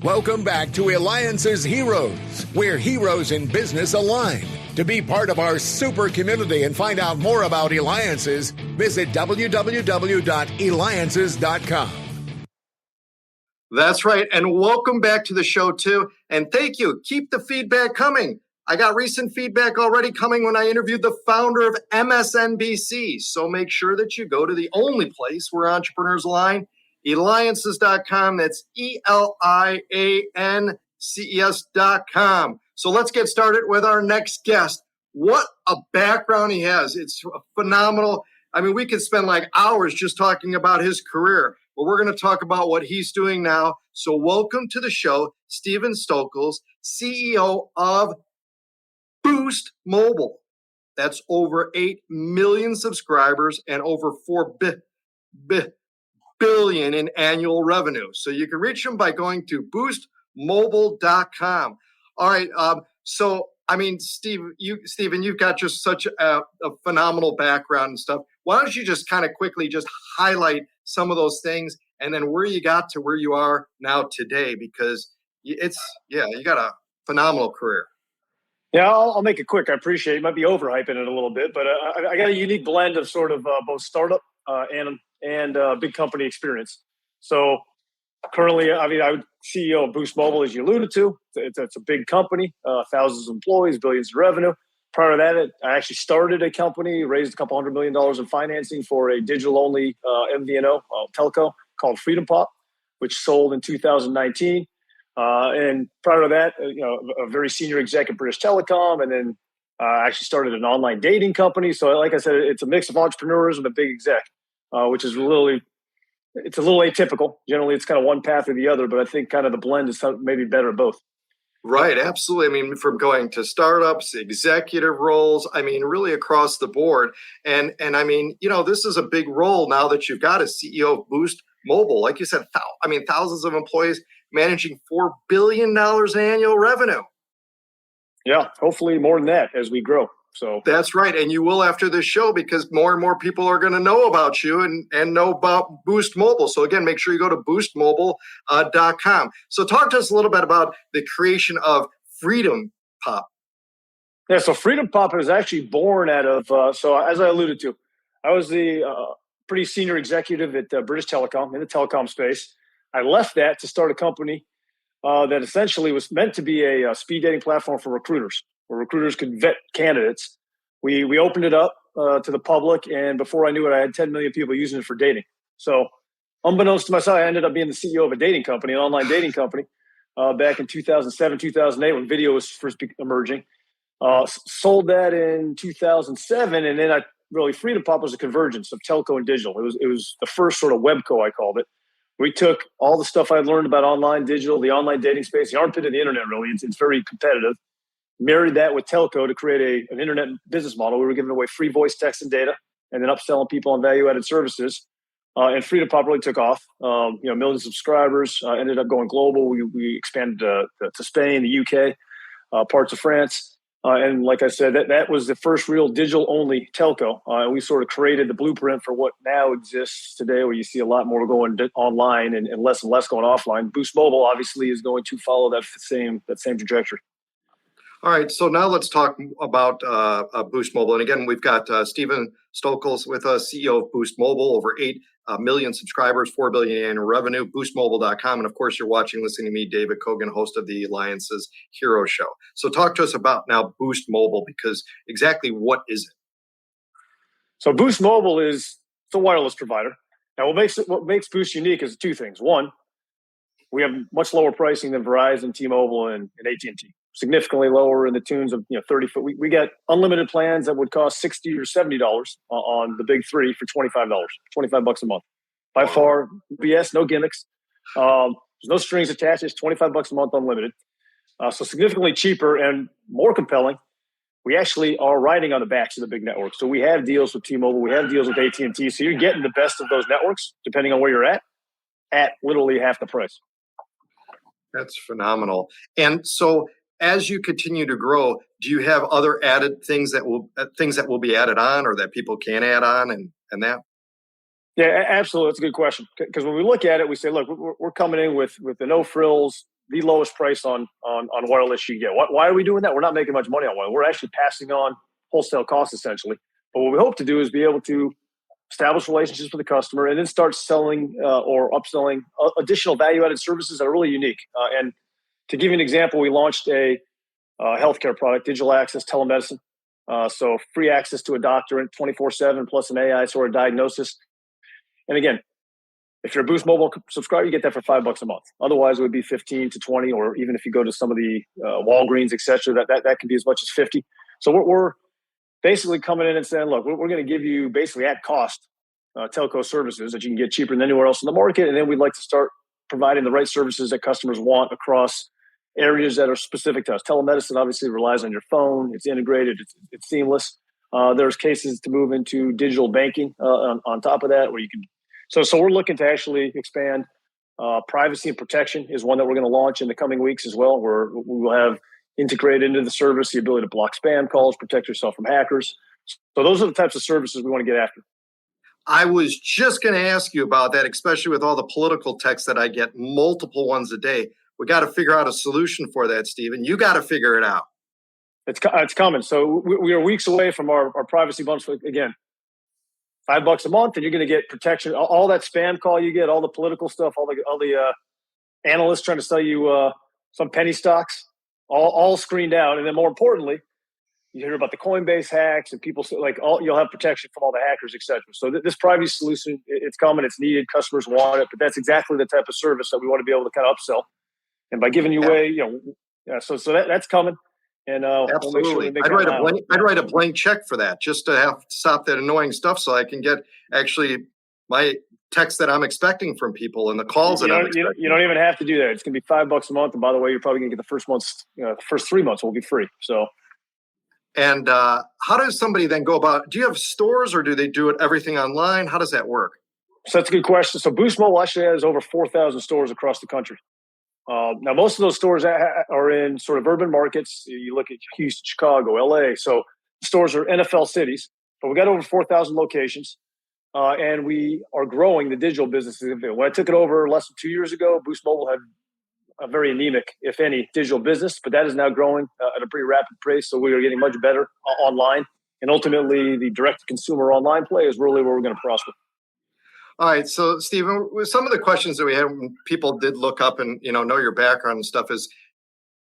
Welcome back to Eliances Heroes, where heroes in business align. To be part of our super community and find out more about Eliances, visit www.eliances.com. That's right. And welcome back to the show, too. And thank you. Keep the feedback coming. I got recent feedback already coming when I interviewed the founder of MSNBC. So make sure that you go to the only place where entrepreneurs align, Eliances.com. That's ELIANCES.com. So let's get started with our next guest. What a background he has. It's phenomenal. I mean, we could spend like hours just talking about his career, but we're going to talk about what he's doing now. So welcome to the show, Steven Stokols, CEO of Boost Mobile. That's over 8 million subscribers and over 4 billion in annual revenue. So you can reach them by going to boostmobile.com. All right. So, I mean, Steven, you've got just such a phenomenal background and stuff. Why don't you just kind of quickly just highlight some of those things and then where you got to where you are now today? Because you got a phenomenal career. Yeah, I'll make it quick. I appreciate it. You might be overhyping it a little bit, but I got a unique blend of sort of both startup and big company experience. So currently, I'm CEO of Boost Mobile, as you alluded to. It's a big company, thousands of employees, billions in revenue. Prior to that, I actually started a company, raised a couple $100 million in financing for a digital-only MVNO telco called FreedomPop, which sold in 2019. And prior to that, a very senior exec at British Telecom, and then I actually started an online dating company. So like I said, it's a mix of entrepreneurs and a big exec, which is it's a little atypical. Generally, it's kind of one path or the other, but I think kind of the blend is maybe better at both. Right, absolutely. I mean, from going to startups, executive roles, I mean, really across the board. And I mean, this is a big role now that you've got as CEO of Boost Mobile. Like you said, thousands of employees managing $4 billion in annual revenue. Yeah, hopefully more than that as we grow. So that's right. And you will after this show, because more and more people are going to know about you and know about Boost Mobile. So again, make sure you go to boostmobile.com. So talk to us a little bit about the creation of FreedomPop. Yeah, so FreedomPop is actually born out of, so as I alluded to, I was the pretty senior executive at British Telecom in the telecom space. I left that to start a company that essentially was meant to be a speed dating platform for recruiters, where recruiters could vet candidates. We opened it up to the public, and before I knew it, I had 10 million people using it for dating. So unbeknownst to myself, I ended up being the CEO of a dating company, an online dating company, back in 2007, 2008, when video was first emerging. Sold that in 2007, and then FreedomPop was a convergence of telco and digital. It was the first sort of webco, I called it. We took all the stuff I learned about online digital, the online dating space, the armpit of the internet, really. It's very competitive. Married that with telco to create an internet business model. We were giving away free voice, text, and data, and then upselling people on value-added services. And FreedomPop really took off. Millions of subscribers. Ended up going global. We expanded to Spain, the UK, parts of France. And like I said, that was the first real digital-only telco. And we sort of created the blueprint for what now exists today, where you see a lot more going online and less going offline. Boost Mobile obviously is going to follow that same trajectory. All right, so now let's talk about Boost Mobile. And again, we've got Steven Stokols with us, CEO of Boost Mobile, over 8 million subscribers, 4 billion in annual revenue, boostmobile.com. And of course, you're listening to me, David Kogan, host of the Eliances Hero Show. So talk to us about now Boost Mobile, because exactly what is it? So Boost Mobile is a wireless provider. Now, what makes Boost unique is two things. One, we have much lower pricing than Verizon, T-Mobile, and AT&T. Significantly lower in the tunes of 30. We got unlimited plans that would cost $60 or $70 on the big three for $25 a month. By far, BS, no gimmicks. There's no strings attached. It's $25 a month unlimited. So significantly cheaper and more compelling. We actually are riding on the backs of the big networks. So we have deals with T-Mobile. We have deals with AT&T. So you're getting the best of those networks, depending on where you're at literally half the price. That's phenomenal. And so as you continue to grow, do you have other added things that will be added on, or that people can add on and that? Yeah, absolutely. That's a good question. Because when we look at it, we say, look, we're coming in with the no frills, the lowest price on wireless you can get. Why are we doing that? We're not making much money on wireless. We're actually passing on wholesale costs essentially. But what we hope to do is be able to establish relationships with the customer and then start selling or upselling additional value-added services that are really unique. And to give you an example, we launched a healthcare product, digital access telemedicine. So free access to a doctor 24/7 plus an AI sort of diagnosis. And again, if you're a Boost Mobile subscriber, you get that for $5 a month. Otherwise, it would be 15 to 20, or even if you go to some of the Walgreens, et cetera, that can be as much as 50. So we're basically coming in and saying, look, we're going to give you basically at cost telco services that you can get cheaper than anywhere else in the market. And then we'd like to start providing the right services that customers want across areas that are specific to us. Telemedicine obviously relies on your phone. It's integrated. It's seamless. There's cases to move into digital banking on top of that, where you can. So we're looking to actually expand. Privacy and protection is one that we're going to launch in the coming weeks as well, where we will have integrated into the service the ability to block spam calls, protect yourself from hackers. So those are the types of services we want to get after. I was just going to ask you about that, especially with all the political texts that I get, multiple ones a day. We got to figure out a solution for that, Stephen. You got to figure it out. It's coming. So we are weeks away from our privacy bundle. Again, $5 a month, and you're going to get protection. All that spam call you get, all the political stuff, all the analysts trying to sell you some penny stocks, all screened out. And then more importantly, you hear about the Coinbase hacks and people you'll have protection from all the hackers, et cetera. So this privacy solution, it's coming, it's needed, customers want it, but that's exactly the type of service that we want to be able to kind of upsell. And by giving you away, so that's coming. And absolutely, we'll I'd write a blank check for that, just to have to stop that annoying stuff, so I can get actually my text that I'm expecting from people and the calls that I'm expecting. You don't even have to do that. It's going to be $5 a month, and by the way, you're probably going to get the first month's, the first 3 months will be free. So. And how does somebody then go about? Do you have stores, or do they do it everything online? How does that work? So that's a good question. So Boost Mobile actually has over 4,000 stores across the country. Now, most of those stores are in sort of urban markets. You look at Houston, Chicago, LA. So stores are NFL cities, but we got over 4,000 locations, and we are growing the digital business. When I took it over less than 2 years ago, Boost Mobile had a very anemic, if any, digital business, but that is now growing at a pretty rapid pace. So we are getting much better online, and ultimately the direct-to-consumer online play is really where we're going to prosper. All right, so Stephen, some of the questions that we had when people did look up and know your background and stuff is,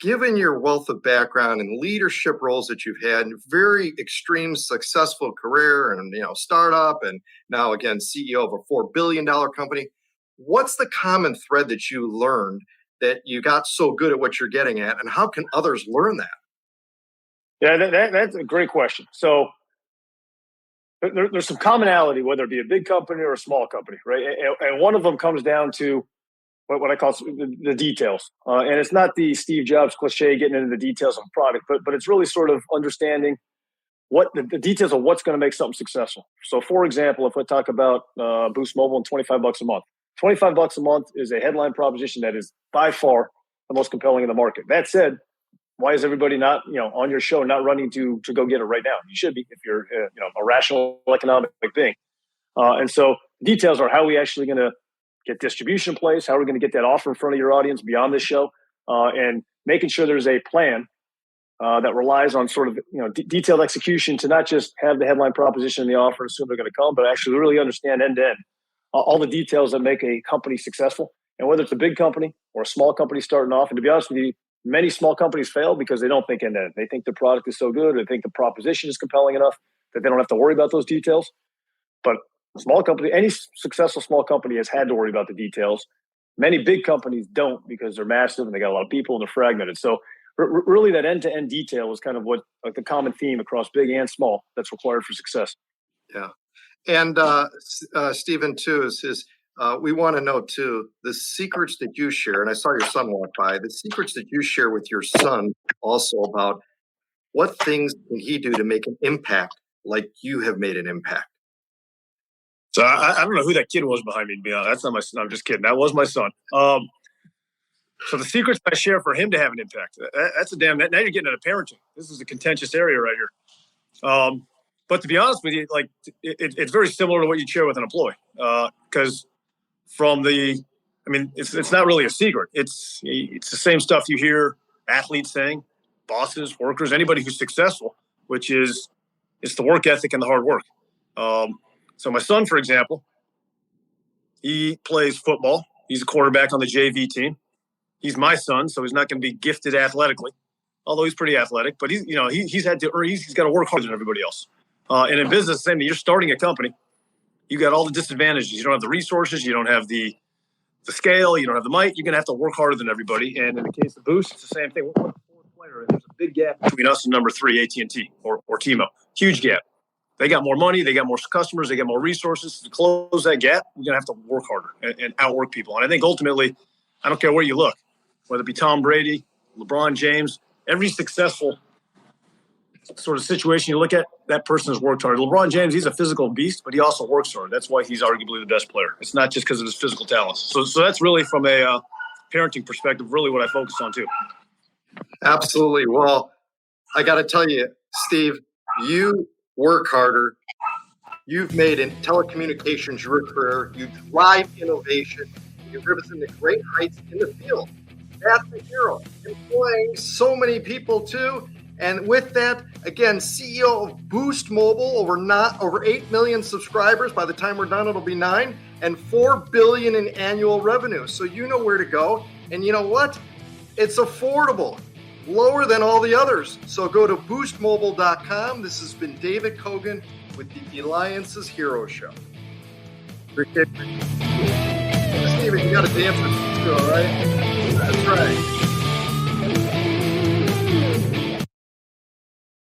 given your wealth of background and leadership roles that you've had, very extreme successful career, and startup, and now again CEO of a $4 billion company, what's the common thread that you learned that you got so good at what you're getting at, and how can others learn that? Yeah, that's a great question. So there's some commonality, whether it be a big company or a small company, right? And one of them comes down to what I call the details. And it's not the Steve Jobs cliche, getting into the details of a product, but it's really sort of understanding what the details of what's going to make something successful. So for example, if we talk about Boost Mobile and $25 a month, $25 a month is a headline proposition that is by far the most compelling in the market. That said, why is everybody not, on your show, not running to go get it right now? You should be, if you're, a rational economic being. And so details are how we actually going to get distribution in place, how we're going to get that offer in front of your audience beyond this show, and making sure there's a plan that relies on sort of, detailed execution to not just have the headline proposition and the offer and assume they're going to come, but actually really understand end to end all the details that make a company successful. And whether it's a big company or a small company starting off, and to be honest with you, many small companies fail because they don't think end to end. They think the product is so good, they think the proposition is compelling enough that they don't have to worry about those details. But small company, any successful small company has had to worry about the details. Many big companies don't, because they're massive and they got a lot of people and they're fragmented. So really that end-to-end detail is kind of what the common theme across big and small that's required for success. Yeah. And Stephen, too, is we want to know, too, the secrets that you share, and I saw your son walk by, the secrets that you share with your son also about what things can he do to make an impact like you have made an impact. So I don't know who that kid was behind me, to be honest. That's not my son. I'm just kidding. That was my son. So the secrets I share for him to have an impact, that's a damn, now you're getting into parenting. This is a contentious area right here. But to be honest with you, like it's very similar to what you'd share with an employee. Because from the I mean, it's not really a secret. It's the same stuff you hear athletes saying, bosses, workers, anybody who's successful, which is it's the work ethic and the hard work. So my son, for example, he plays football. He's a quarterback on the JV team. He's my son, so he's not going to be gifted athletically, although he's pretty athletic. But he's got to work harder than everybody else. And in business, same thing. You're starting a company. You got all the disadvantages. You don't have the resources. You don't have the scale. You don't have the might. You're going to have to work harder than everybody. And in the case of Boost, it's the same thing. We're the fourth player, and there's a big gap between us and number 3, AT&T or T-Mobile. Huge gap. They got more money. They got more customers. They got more resources. To close that gap, we're going to have to work harder and outwork people. And I think ultimately, I don't care where you look, whether it be Tom Brady, LeBron James, every successful sort of situation you look at, that person has worked hard. LeBron James, he's a physical beast, but he also works hard. That's why he's arguably the best player. It's not just because of his physical talents. So that's really from a parenting perspective, really what I focus on too. Absolutely. Well, I got to tell you, Steve, you work harder. You've made in telecommunications your career. You drive innovation. You've risen to great heights in the field. That's a hero. Employing so many people too. And with that, again, CEO of Boost Mobile, over 8 million subscribers. By the time we're done, it'll be 9, and $4 billion in annual revenue. So you know where to go. And you know what? It's affordable, lower than all the others. So go to boostmobile.com. This has been David Kogan with the Eliances Hero Show. Appreciate it. Steven, you got to dance with me too, all right? That's right.